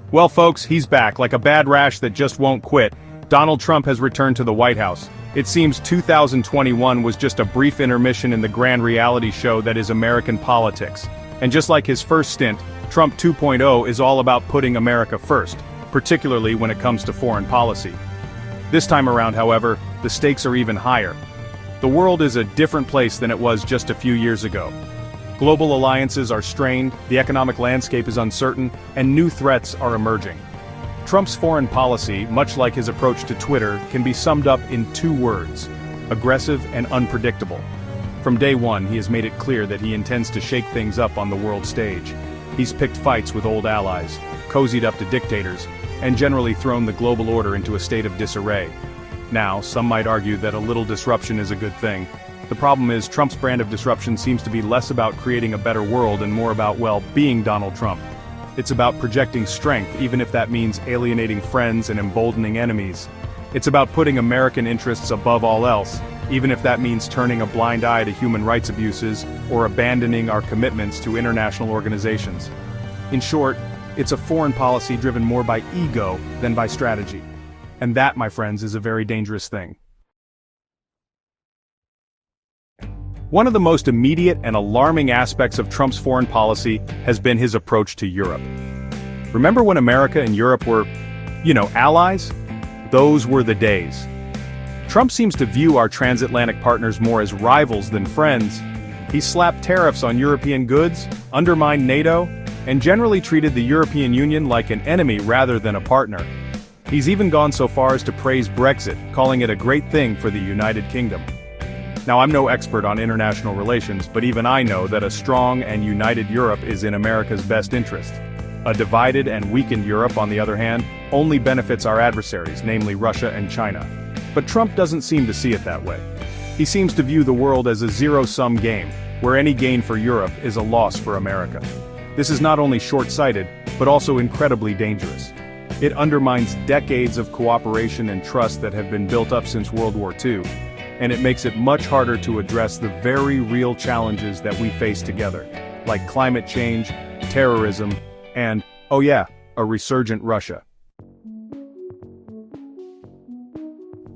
Well, folks, he's back, like a bad rash that just won't quit. Donald Trump has returned to the White House. It seems 2021 was just a brief intermission in the grand reality show that is American politics. And just like his first stint, Trump 2.0 is all about putting America first, particularly when it comes to foreign policy. This time around, however, the stakes are even higher. The world is a different place than it was just a few years ago. Global alliances are strained, the economic landscape is uncertain, and new threats are emerging. Trump's foreign policy, much like his approach to Twitter, can be summed up in two words: aggressive and unpredictable. From day one, he has made it clear that he intends to shake things up on the world stage. He's picked fights with old allies, cozied up to dictators, and generally thrown the global order into a state of disarray. Now, some might argue that a little disruption is a good thing. The problem is, Trump's brand of disruption seems to be less about creating a better world and more about, well, being Donald Trump. It's about projecting strength, even if that means alienating friends and emboldening enemies. It's about putting American interests above all else, even if that means turning a blind eye to human rights abuses or abandoning our commitments to international organizations. In short, it's a foreign policy driven more by ego than by strategy. And that, my friends, is a very dangerous thing. One of the most immediate and alarming aspects of Trump's foreign policy has been his approach to Europe. Remember when America and Europe were, allies? Those were the days. Trump seems to view our transatlantic partners more as rivals than friends. He slapped tariffs on European goods, undermined NATO, and generally treated the European Union like an enemy rather than a partner. He's even gone so far as to praise Brexit, calling it a great thing for the United Kingdom. Now, I'm no expert on international relations, but even I know that a strong and united Europe is in America's best interest. A divided and weakened Europe, on the other hand, only benefits our adversaries, namely Russia and China. But Trump doesn't seem to see it that way. He seems to view the world as a zero-sum game, where any gain for Europe is a loss for America. This is not only short-sighted, but also incredibly dangerous. It undermines decades of cooperation and trust that have been built up since World War II. And it makes it much harder to address the very real challenges that we face together, like climate change, terrorism, and, oh yeah, a resurgent Russia.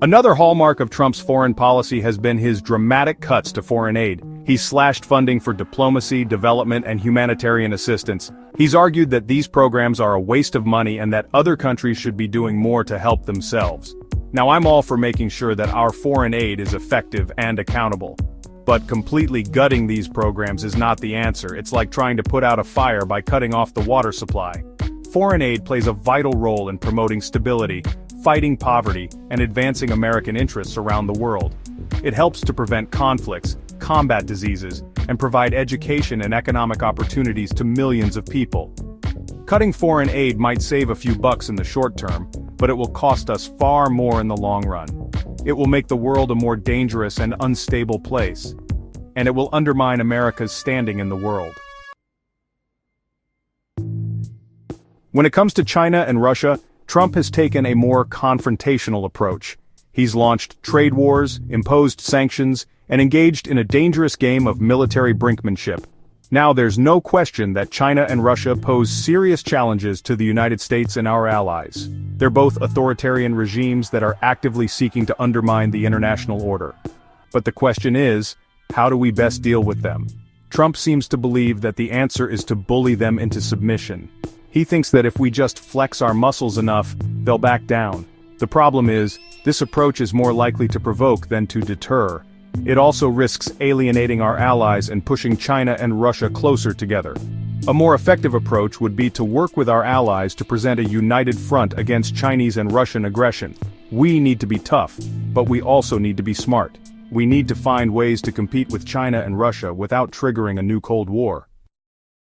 Another hallmark of Trump's foreign policy has been his dramatic cuts to foreign aid. He's slashed funding for diplomacy, development, and humanitarian assistance. He's argued that these programs are a waste of money and that other countries should be doing more to help themselves. Now, I'm all for making sure that our foreign aid is effective and accountable. But completely gutting these programs is not the answer. It's like trying to put out a fire by cutting off the water supply. Foreign aid plays a vital role in promoting stability, fighting poverty, and advancing American interests around the world. It helps to prevent conflicts, combat diseases, and provide education and economic opportunities to millions of people. Cutting foreign aid might save a few bucks in the short term, but it will cost us far more in the long run. It will make the world a more dangerous and unstable place. And it will undermine America's standing in the world. When it comes to China and Russia, Trump has taken a more confrontational approach. He's launched trade wars, imposed sanctions, and engaged in a dangerous game of military brinkmanship. Now there's no question that China and Russia pose serious challenges to the United States and our allies. They're both authoritarian regimes that are actively seeking to undermine the international order. But the question is, how do we best deal with them? Trump seems to believe that the answer is to bully them into submission. He thinks that if we just flex our muscles enough, they'll back down. The problem is, this approach is more likely to provoke than to deter. It also risks alienating our allies and pushing China and Russia closer together. A more effective approach would be to work with our allies to present a united front against Chinese and Russian aggression. We need to be tough, but we also need to be smart. We need to find ways to compete with China and Russia without triggering a new Cold War.